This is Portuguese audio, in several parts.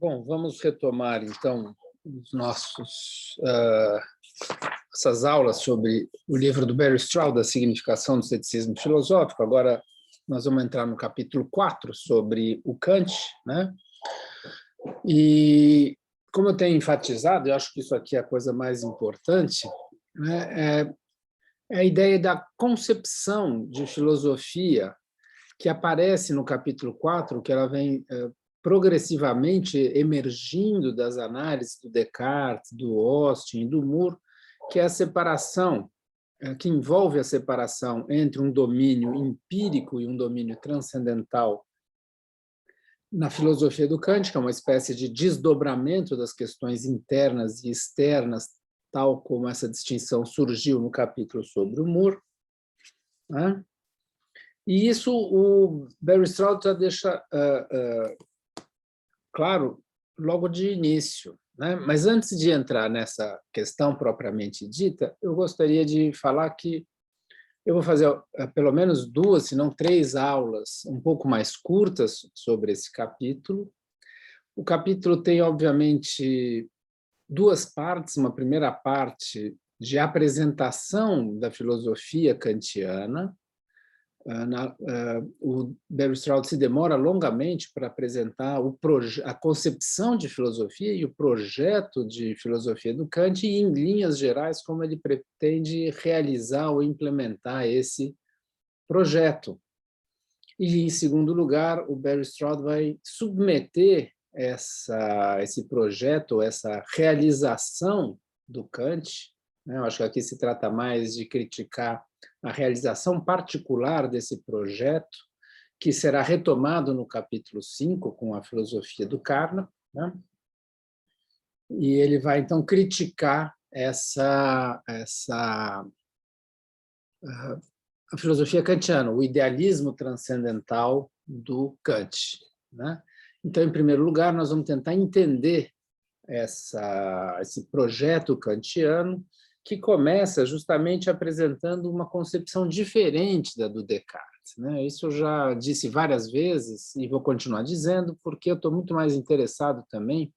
Bom, vamos retomar, então, essas aulas sobre o livro do Barry Stroud, A Significação do Ceticismo Filosófico. Agora nós vamos entrar no capítulo 4, sobre o Kant, né? E, como eu tenho enfatizado, eu acho que isso aqui é a coisa mais importante, né? É a ideia da concepção de filosofia que aparece no capítulo 4, que ela vem progressivamente emergindo das análises do Descartes, do Austin e do Moore, que é a separação, que envolve a separação entre um domínio empírico e um domínio transcendental na filosofia do Kant, que é uma espécie de desdobramento das questões internas e externas, tal como essa distinção surgiu no capítulo sobre o Moore, né? E isso o Barry Stroud já deixa claro logo de início, né? Mas antes de entrar nessa questão propriamente dita, eu gostaria de falar que eu vou fazer pelo menos 2, se não 3 aulas um pouco mais curtas sobre esse capítulo. O capítulo tem, obviamente, 2 partes. Uma primeira parte de apresentação da filosofia kantiana. O Barry Stroud se demora longamente para apresentar a concepção de filosofia e o projeto de filosofia do Kant, e, em linhas gerais, como ele pretende realizar ou implementar esse projeto. E, em segundo lugar, o Barry Stroud vai submeter esse projeto, essa realização do Kant, né? Eu acho que aqui se trata mais de criticar a realização particular desse projeto, que será retomado no capítulo 5, com a filosofia do Karma, né? E ele vai, então, criticar a filosofia kantiana, o idealismo transcendental do Kant, né? Então, em primeiro lugar, nós vamos tentar entender esse projeto kantiano, que começa justamente apresentando uma concepção diferente da do Descartes, né? Isso eu já disse várias vezes e vou continuar dizendo, porque eu estou muito mais interessado também,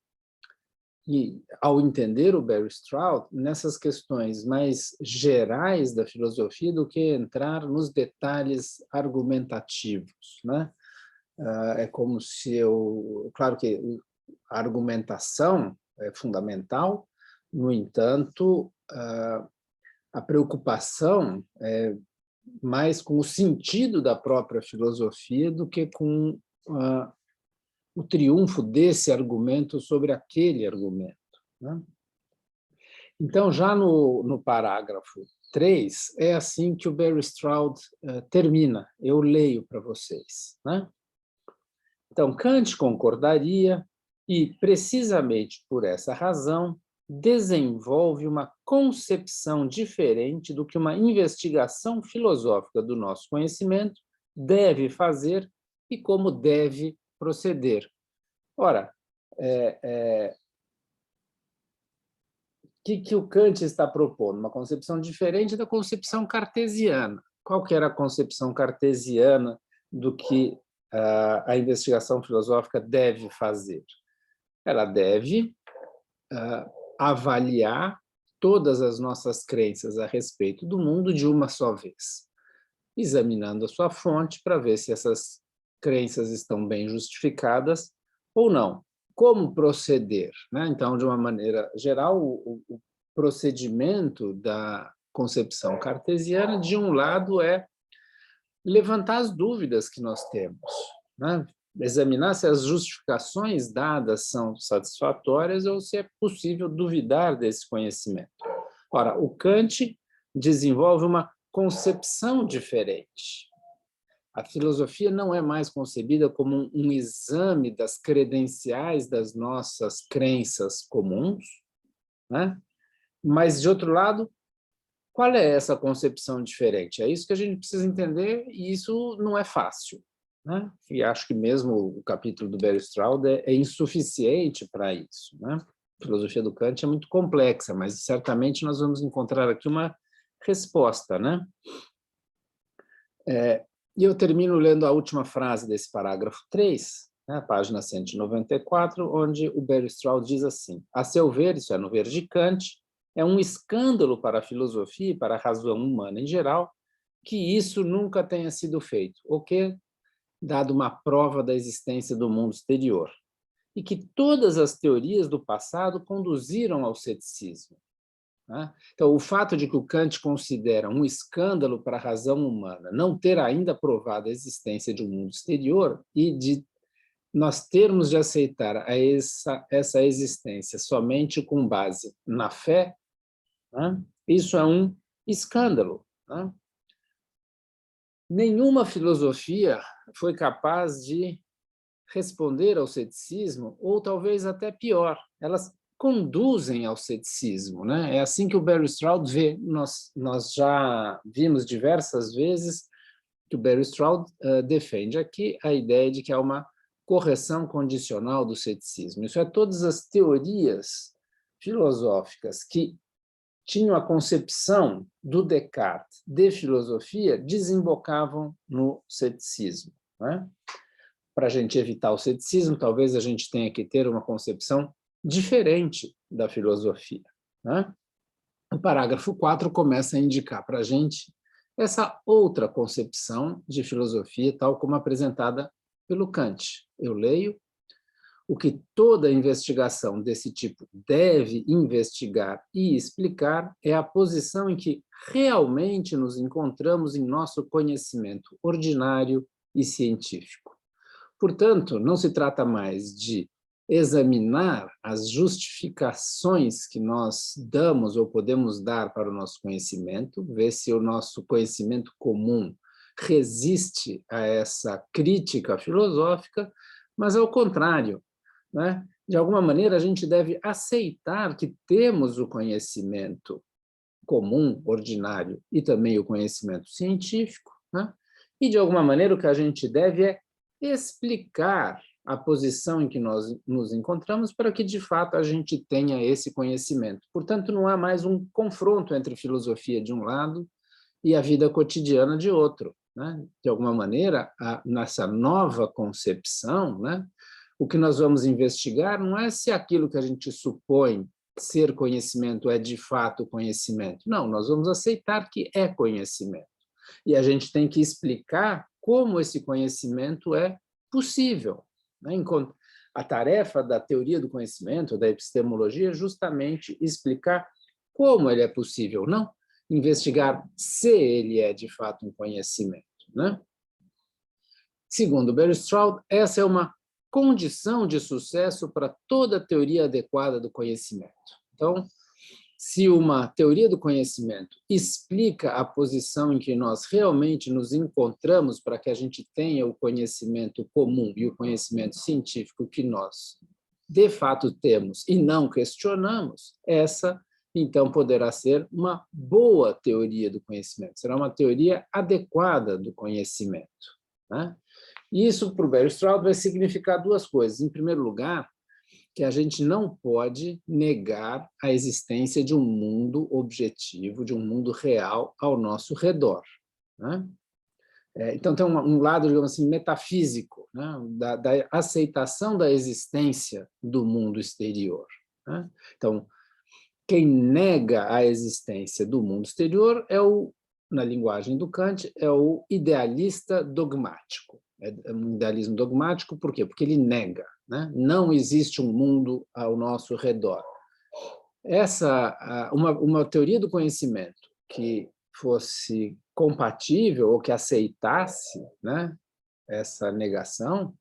ao entender o Barry Stroud, nessas questões mais gerais da filosofia do que entrar nos detalhes argumentativos, né? É como se claro que a argumentação é fundamental, no entanto, a preocupação é mais com o sentido da própria filosofia do que com o triunfo desse argumento sobre aquele argumento, né? Então, já no parágrafo 3, é assim que o Barry Stroud termina. Eu leio para vocês, né? Então, Kant concordaria e, precisamente por essa razão, desenvolve uma concepção diferente do que uma investigação filosófica do nosso conhecimento deve fazer e como deve proceder. Ora, que o Kant está propondo? Uma concepção diferente da concepção cartesiana. Qual que era a concepção cartesiana do que a investigação filosófica deve fazer? Ela deve avaliar todas as nossas crenças a respeito do mundo de uma só vez, examinando a sua fonte para ver se essas crenças estão bem justificadas ou não. Como proceder, né? Então, de uma maneira geral, o procedimento da concepção cartesiana, de um lado, é levantar as dúvidas que nós temos, né? Examinar se as justificações dadas são satisfatórias ou se é possível duvidar desse conhecimento. Ora, o Kant desenvolve uma concepção diferente. A filosofia não é mais concebida como um exame das credenciais das nossas crenças comuns, né? Mas, de outro lado, qual é essa concepção diferente? É isso que a gente precisa entender, e isso não é fácil, né? E acho que mesmo o capítulo do Barry Stroud é insuficiente para isso, né? A filosofia do Kant é muito complexa, mas certamente nós vamos encontrar aqui uma resposta, né? E eu termino lendo a última frase desse parágrafo 3, né, página 194, onde o Bergstraud diz assim: a seu ver, isso é no ver de Kant, é um escândalo para a filosofia e para a razão humana em geral que isso nunca tenha sido feito, o que dado uma prova da existência do mundo exterior, e que todas as teorias do passado conduziram ao ceticismo. Né? Então, o fato de que o Kant considera um escândalo para a razão humana não ter ainda provado a existência de um mundo exterior e de nós termos de aceitar essa existência somente com base na fé, né? Isso é um escândalo. Né? Nenhuma filosofia foi capaz de responder ao ceticismo, ou talvez até pior, elas conduzem ao ceticismo. Né? É assim que o Bergstraud vê. Nós já vimos diversas vezes que o Bergstraud defende aqui a ideia de que há uma correção condicional do ceticismo. Isso é, todas as teorias filosóficas que tinham a concepção do Descartes de filosofia desembocavam no ceticismo. Né? Para a gente evitar o ceticismo, talvez a gente tenha que ter uma concepção diferente da filosofia. Né? O parágrafo 4 começa a indicar para a gente essa outra concepção de filosofia, tal como apresentada pelo Kant. Eu leio: o que toda investigação desse tipo deve investigar e explicar é a posição em que realmente nos encontramos em nosso conhecimento ordinário e científico. Portanto, não se trata mais de examinar as justificações que nós damos ou podemos dar para o nosso conhecimento, ver se o nosso conhecimento comum resiste a essa crítica filosófica, mas, ao contrário, né? De alguma maneira, a gente deve aceitar que temos o conhecimento comum, ordinário, e também o conhecimento científico, né? E, de alguma maneira, o que a gente deve é explicar a posição em que nós nos encontramos para que, de fato, a gente tenha esse conhecimento. Portanto, não há mais um confronto entre filosofia de um lado e a vida cotidiana de outro. Né? De alguma maneira, nessa nova concepção, né, o que nós vamos investigar não é se aquilo que a gente supõe ser conhecimento é de fato conhecimento. Não, nós vamos aceitar que é conhecimento. E a gente tem que explicar como esse conhecimento é possível. Né? A tarefa da teoria do conhecimento, da epistemologia, é justamente explicar como ele é possível, não investigar se ele é de fato um conhecimento. Né? Segundo Bergstraud, essa é uma condição de sucesso para toda teoria adequada do conhecimento. Então, se uma teoria do conhecimento explica a posição em que nós realmente nos encontramos para que a gente tenha o conhecimento comum e o conhecimento científico que nós, de fato, temos e não questionamos, essa, então, poderá ser uma boa teoria do conhecimento, será uma teoria adequada do conhecimento. Né? Isso, para o Bergstraud, vai significar duas coisas. Em primeiro lugar, que a gente não pode negar a existência de um mundo objetivo, de um mundo real ao nosso redor. Né? Então, tem um lado, digamos assim, metafísico, né? da aceitação da existência do mundo exterior. Né? Então, quem nega a existência do mundo exterior na linguagem do Kant, é o idealista dogmático. É um idealismo dogmático, por quê? Porque ele nega. Né? Não existe um mundo ao nosso redor. Uma teoria do conhecimento que fosse compatível ou que aceitasse, né, essa negação,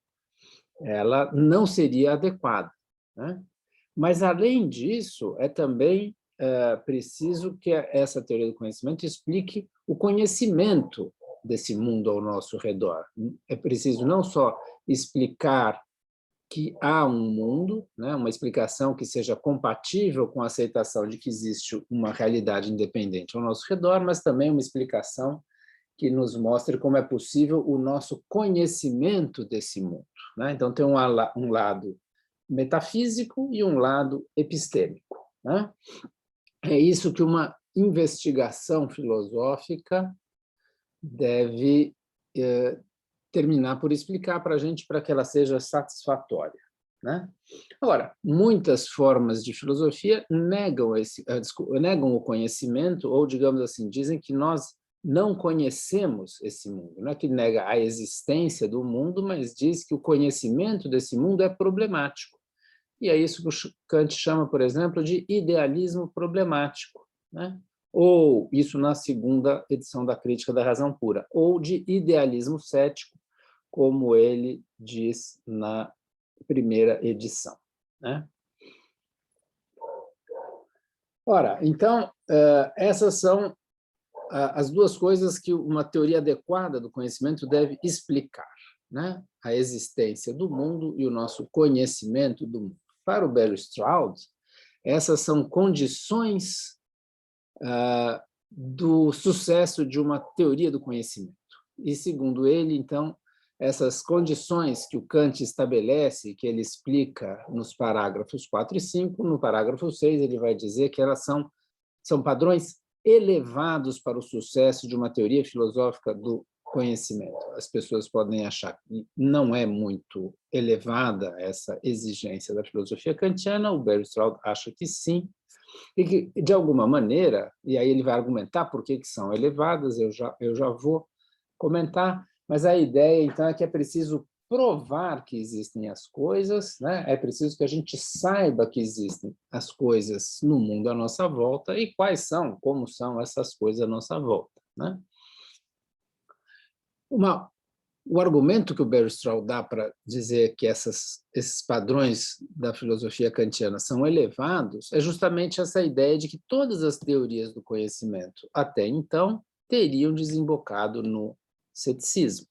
ela não seria adequada. Né? Mas, além disso, é também preciso que essa teoria do conhecimento explique o conhecimento desse mundo ao nosso redor. É preciso não só explicar que há um mundo, né, uma explicação que seja compatível com a aceitação de que existe uma realidade independente ao nosso redor, mas também uma explicação que nos mostre como é possível o nosso conhecimento desse mundo. Né? Então, tem um lado metafísico e um lado epistêmico. Né? É isso que uma investigação filosófica deve terminar por explicar para a gente para que ela seja satisfatória, né? Agora, muitas formas de filosofia negam o conhecimento, ou, digamos assim, dizem que nós não conhecemos esse mundo. Não é que nega a existência do mundo, mas diz que o conhecimento desse mundo é problemático. E é isso que o Kant chama, por exemplo, de idealismo problemático, né? Ou, isso na segunda edição da Crítica da Razão Pura, ou de idealismo cético, como ele diz na primeira edição, né? Ora, então, essas são as duas coisas que uma teoria adequada do conhecimento deve explicar, né? A existência do mundo e o nosso conhecimento do mundo. Para o Barry Stroud, essas são condições do sucesso de uma teoria do conhecimento. E, segundo ele, então, essas condições que o Kant estabelece, que ele explica nos parágrafos 4 e 5, no parágrafo 6 ele vai dizer que elas são padrões elevados para o sucesso de uma teoria filosófica do conhecimento. As pessoas podem achar que não é muito elevada essa exigência da filosofia kantiana, o Barry Stroud acha que sim, e que, de alguma maneira, e aí ele vai argumentar por que são elevadas, eu já vou comentar, mas a ideia, então, é que é preciso provar que existem as coisas, né? É preciso que a gente saiba que existem as coisas no mundo à nossa volta e quais são, como são essas coisas à nossa volta, né? O argumento que o Barry Stroud dá para dizer que esses padrões da filosofia kantiana são elevados é justamente essa ideia de que todas as teorias do conhecimento até então teriam desembocado no ceticismo,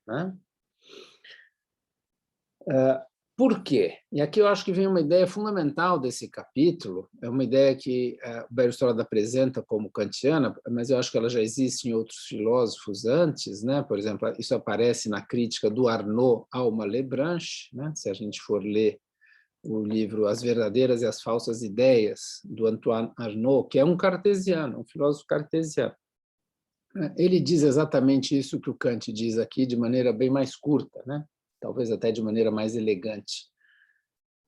né? Por quê? E aqui eu acho que vem uma ideia fundamental desse capítulo, é uma ideia que o Barry Stroud apresenta como kantiana, mas eu acho que ela já existe em outros filósofos antes, né? Por exemplo, isso aparece na crítica do Arnaud ao Malebranche, né? Se a gente for ler o livro As Verdadeiras e as Falsas Ideias, do Antoine Arnaud, que é um cartesiano, um filósofo cartesiano. Ele diz exatamente isso que o Kant diz aqui, de maneira bem mais curta, né? Talvez até de maneira mais elegante.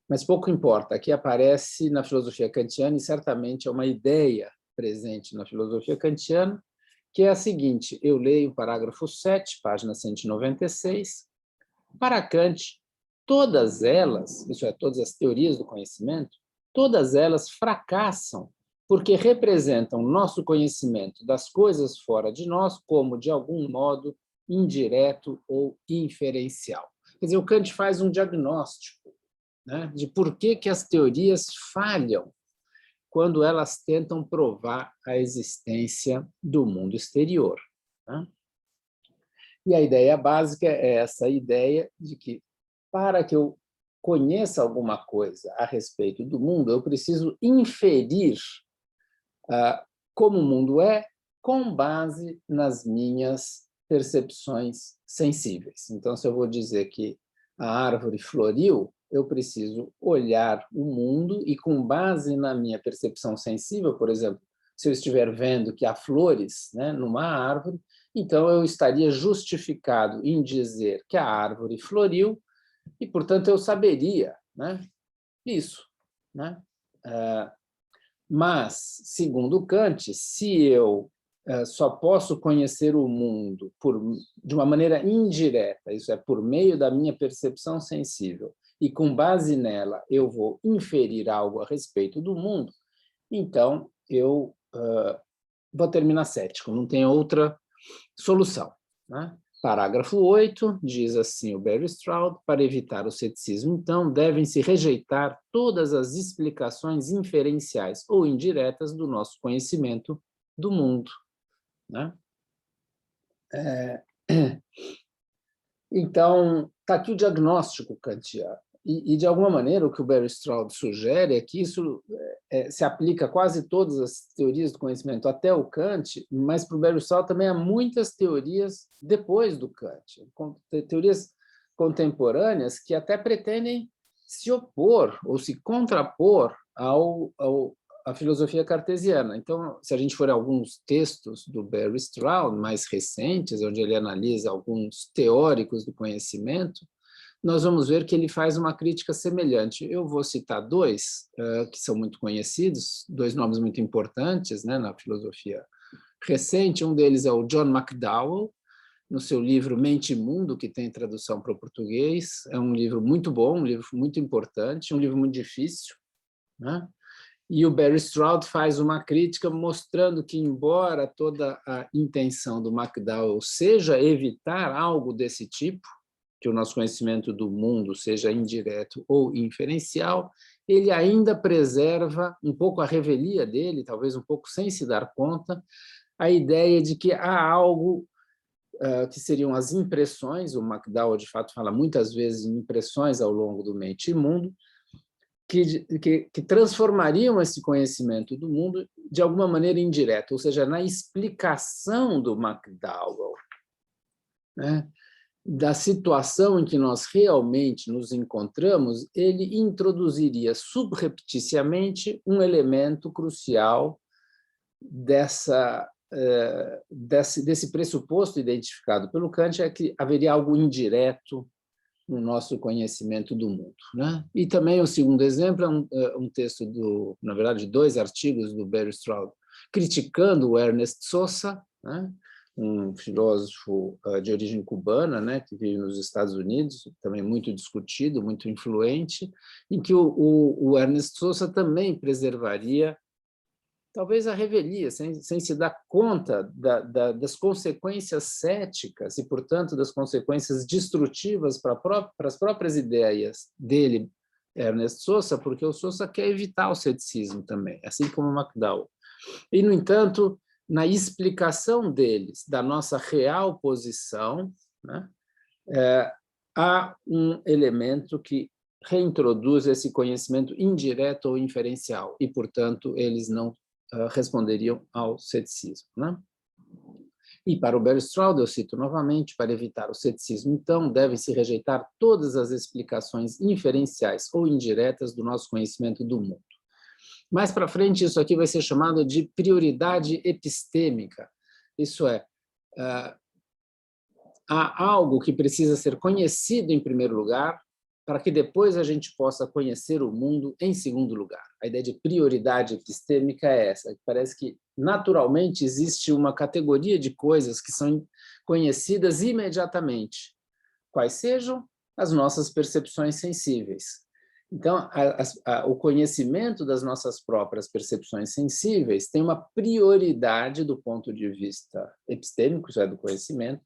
Mas pouco importa, aqui aparece na filosofia kantiana, e certamente é uma ideia presente na filosofia kantiana, que é a seguinte, eu leio o parágrafo 7, página 196, para Kant, todas elas, isso é, todas as teorias do conhecimento, todas elas fracassam porque representam nosso conhecimento das coisas fora de nós como, de algum modo, indireto ou inferencial. Quer dizer, o Kant faz um diagnóstico, né, de por que as teorias falham quando elas tentam provar a existência do mundo exterior, né? E a ideia básica é essa ideia de que, para que eu conheça alguma coisa a respeito do mundo, eu preciso inferir como o mundo é com base nas minhas percepções sensíveis. Então, se eu vou dizer que a árvore floriu, eu preciso olhar o mundo e, com base na minha percepção sensível, por exemplo, se eu estiver vendo que há flores, né, numa árvore, então eu estaria justificado em dizer que a árvore floriu e, portanto, eu saberia, né, isso, né? Mas, segundo Kant, se eu só posso conhecer o mundo de uma maneira indireta, isso é, por meio da minha percepção sensível, e com base nela eu vou inferir algo a respeito do mundo, então eu vou terminar cético, não tem outra solução, né? Parágrafo 8, diz assim o Barry Stroud, para evitar o ceticismo, então, devem-se rejeitar todas as explicações inferenciais ou indiretas do nosso conhecimento do mundo, né? Então, está aqui o diagnóstico kantiano. E, de alguma maneira, o que o Barry Stroud sugere é que isso se aplica a quase todas as teorias do conhecimento, até o Kant, mas para o Barry Stroud também há muitas teorias depois do Kant, teorias contemporâneas que até pretendem se opor ou se contrapor a filosofia cartesiana. Então, se a gente for a alguns textos do Barry Stroud, mais recentes, onde ele analisa alguns teóricos do conhecimento, nós vamos ver que ele faz uma crítica semelhante. Eu vou citar dois, que são muito conhecidos, dois nomes muito importantes, né, na filosofia recente. Um deles é o John McDowell, no seu livro Mente e Mundo, que tem tradução para o português. É um livro muito bom, um livro muito importante, um livro muito difícil, né? E o Barry Stroud faz uma crítica mostrando que, embora toda a intenção do McDowell seja evitar algo desse tipo, que o nosso conhecimento do mundo seja indireto ou inferencial, ele ainda preserva um pouco a revelia dele, talvez um pouco sem se dar conta, a ideia de que há algo que seriam as impressões. O McDowell, de fato, fala muitas vezes em impressões ao longo do Mente e Mundo, que transformariam esse conhecimento do mundo de alguma maneira indireta, ou seja, na explicação do McDowell, né, da situação em que nós realmente nos encontramos, ele introduziria subrepticiamente um elemento crucial desse pressuposto identificado pelo Kant, é que haveria algo indireto no nosso conhecimento do mundo, né? E também o segundo exemplo é um texto, na verdade, dois artigos do Barry Stroud, criticando o Ernest Sosa, né? Um filósofo de origem cubana, né? Que vive nos Estados Unidos, também muito discutido, muito influente, em que o Ernest Sosa também preservaria talvez a revelia, sem se dar conta das consequências céticas e, portanto, das consequências destrutivas para as próprias ideias dele, Ernest Sosa, porque o Sosa quer evitar o ceticismo também, assim como o McDowell. E, no entanto, na explicação deles da nossa real posição, né, há um elemento que reintroduz esse conhecimento indireto ou inferencial, e, portanto, eles não responderiam ao ceticismo, né? E para o Barry Stroud, eu cito novamente, para evitar o ceticismo, então, devem-se rejeitar todas as explicações inferenciais ou indiretas do nosso conhecimento do mundo. Mais para frente, isso aqui vai ser chamado de prioridade epistêmica. Isso é, há algo que precisa ser conhecido em primeiro lugar, para que depois a gente possa conhecer o mundo em segundo lugar. A ideia de prioridade epistêmica é essa, que parece que naturalmente existe uma categoria de coisas que são conhecidas imediatamente, quais sejam as nossas percepções sensíveis. Então, o conhecimento das nossas próprias percepções sensíveis tem uma prioridade do ponto de vista epistêmico, isso é, do conhecimento,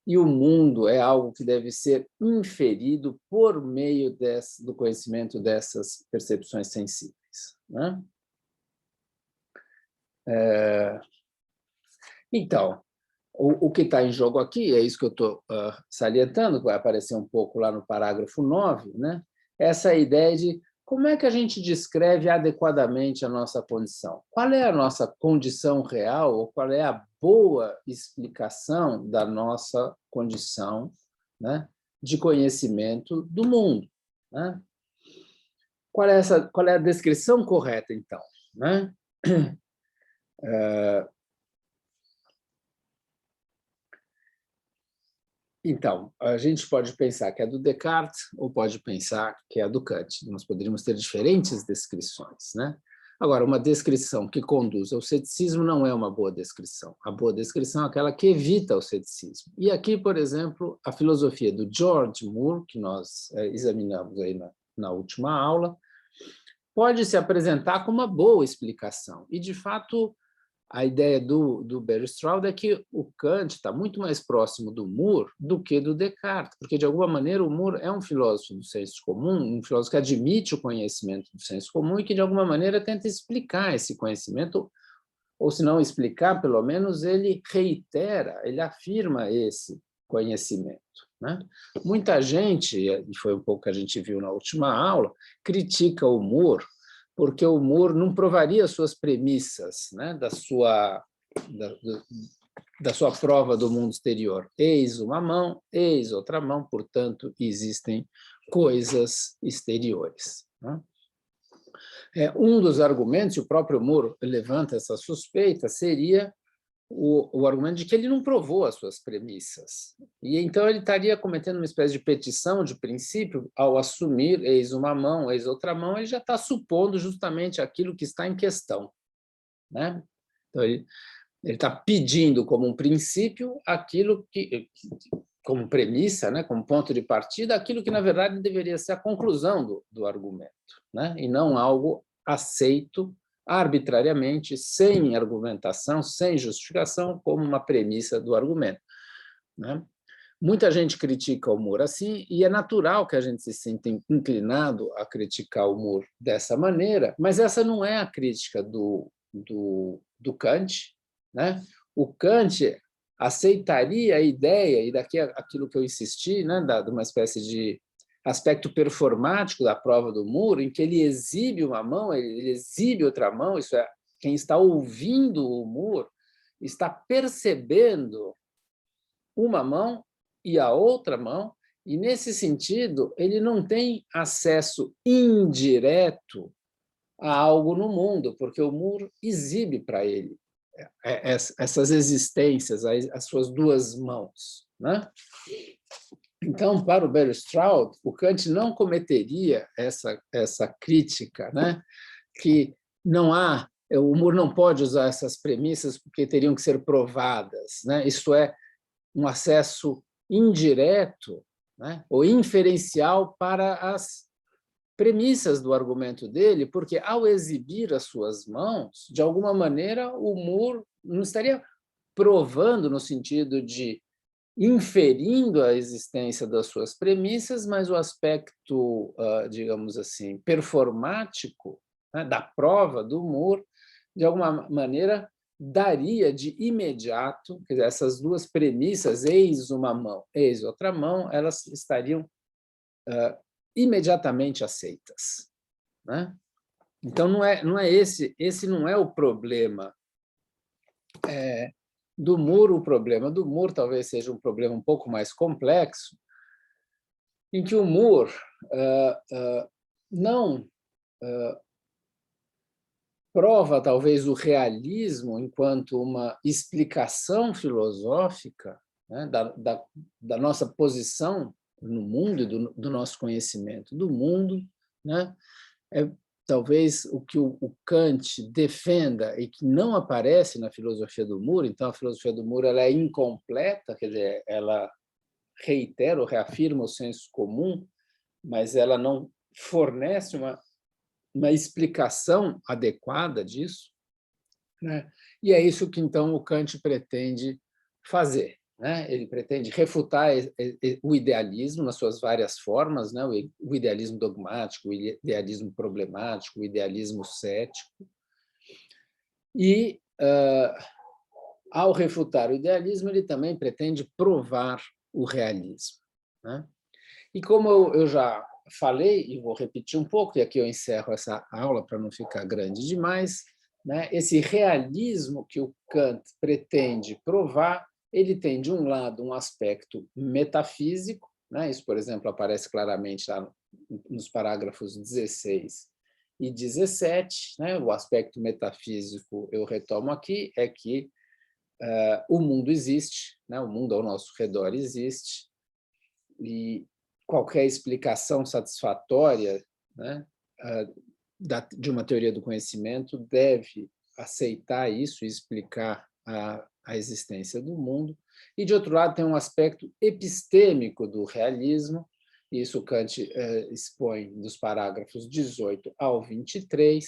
e o mundo é algo que deve ser inferido por meio do conhecimento dessas percepções sensíveis, né? Então, o que está em jogo aqui, é isso que eu estou salientando, que vai aparecer um pouco lá no parágrafo 9, né? Essa ideia de como é que a gente descreve adequadamente a nossa condição? Qual é a nossa condição real, ou qual é a boa explicação da nossa condição, né, de conhecimento do mundo, né? Qual é a descrição correta, então, né? Então, a gente pode pensar que é do Descartes ou pode pensar que é do Kant. Nós poderíamos ter diferentes descrições, né? Agora, uma descrição que conduz ao ceticismo não é uma boa descrição. A boa descrição é aquela que evita o ceticismo. E aqui, por exemplo, a filosofia do George Moore, que nós examinamos aí na última aula, pode se apresentar como uma boa explicação. E, de fato, a ideia do Barry Stroud é que o Kant está muito mais próximo do Moore do que do Descartes, porque, de alguma maneira, o Moore é um filósofo do senso comum, um filósofo que admite o conhecimento do senso comum e que, de alguma maneira, tenta explicar esse conhecimento, ou, se não explicar, pelo menos ele reitera, ele afirma esse conhecimento, né? Muita gente, e foi um pouco que a gente viu na última aula, critica o Moore, porque o Moore não provaria suas premissas, né, da sua prova do mundo exterior. Eis uma mão, eis outra mão, portanto, existem coisas exteriores, né? Um dos argumentos, e o próprio Moore levanta essa suspeita, seria o argumento de que ele não provou as suas premissas. E então ele estaria cometendo uma espécie de petição de princípio ao assumir eis uma mão, eis outra mão, ele já está supondo justamente aquilo que está em questão, né? Então ele está pedindo como um princípio aquilo que, como premissa, né, como ponto de partida, aquilo que, na verdade, deveria ser a conclusão do argumento, né, e não algo aceito arbitrariamente, sem argumentação, sem justificação, como uma premissa do argumento, né? Muita gente critica o Moore assim, e é natural que a gente se sinta inclinado a criticar o Moore dessa maneira, mas essa não é a crítica do Kant, né? O Kant aceitaria a ideia, e daqui aquilo que eu insisti, né, de uma espécie de aspecto performático da prova do Moore, em que ele exibe uma mão, ele exibe outra mão, isso é, quem está ouvindo o Moore está percebendo uma mão e a outra mão, e, nesse sentido, ele não tem acesso indireto a algo no mundo, porque o Moore exibe para ele essas existências, as suas duas mãos, né? Então, para o Barry Stroud, o Kant não cometeria essa crítica, né? Que não há, o Moore não pode usar essas premissas porque teriam que ser provadas, né? Isto é, um acesso indireto, né? Ou inferencial para as premissas do argumento dele, porque, ao exibir as suas mãos, de alguma maneira, o Moore não estaria provando no sentido de inferindo a existência das suas premissas, mas o aspecto, digamos assim, performático, né, da prova do Moore, de alguma maneira, daria de imediato, quer dizer, essas duas premissas, eis uma mão, eis outra mão, elas estariam imediatamente aceitas, né? Então, não é esse não é o problema do Moore. O problema do Moore talvez seja um problema um pouco mais complexo, em que o Moore não prova talvez o realismo enquanto uma explicação filosófica, né, da nossa posição no mundo e do nosso conhecimento do mundo, né? Talvez o que o Kant defenda e que não aparece na filosofia do Moore. Então, a filosofia do Moore ela é incompleta, quer dizer, ela reitera ou reafirma o senso comum, mas ela não fornece uma explicação adequada disso, né? E é isso que, então, o Kant pretende fazer, né? Ele pretende refutar o idealismo nas suas várias formas, né? O idealismo dogmático, o idealismo problemático, o idealismo cético. E, ao refutar o idealismo, ele também pretende provar o realismo, né? E como eu já falei, e vou repetir um pouco, e aqui eu encerro essa aula para não ficar grande demais, né? Esse realismo que o Kant pretende provar, ele tem, de um lado, um aspecto metafísico, né? Isso, por exemplo, aparece claramente lá nos parágrafos 16 e 17, né? O aspecto metafísico, eu retomo aqui, é que o mundo existe, né? O mundo ao nosso redor existe, e qualquer explicação satisfatória, né, de uma teoria do conhecimento deve aceitar isso e explicar a existência do mundo. E, de outro lado, tem um aspecto epistêmico do realismo, e isso Kant expõe dos parágrafos 18 ao 23,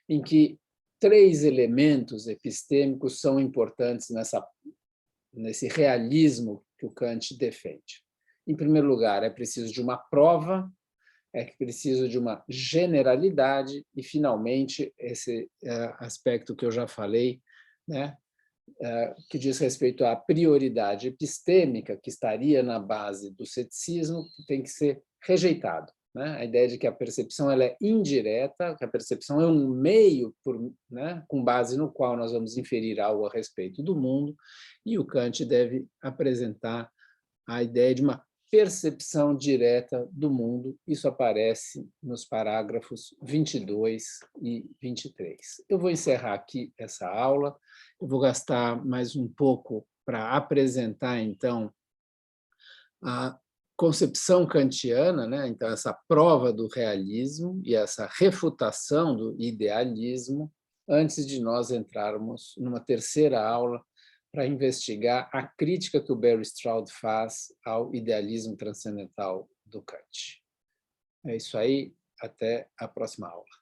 em que 3 elementos epistêmicos são importantes nesse realismo que o Kant defende. Em primeiro lugar, é preciso de uma prova, é preciso de uma generalidade e, finalmente, esse aspecto que eu já falei, né, que diz respeito à prioridade epistêmica, que estaria na base do ceticismo, que tem que ser rejeitado, né? A ideia de que a percepção ela é indireta, que a percepção é um meio, né, com base no qual nós vamos inferir algo a respeito do mundo, e o Kant deve apresentar a ideia de uma percepção direta do mundo. Isso aparece nos parágrafos 22 e 23. Eu vou encerrar aqui essa aula. Eu vou gastar mais um pouco para apresentar, então, a concepção kantiana, né? Então, essa prova do realismo e essa refutação do idealismo, antes de nós entrarmos numa terceira aula para investigar a crítica que o Barry Stroud faz ao idealismo transcendental do Kant. É isso aí, até a próxima aula.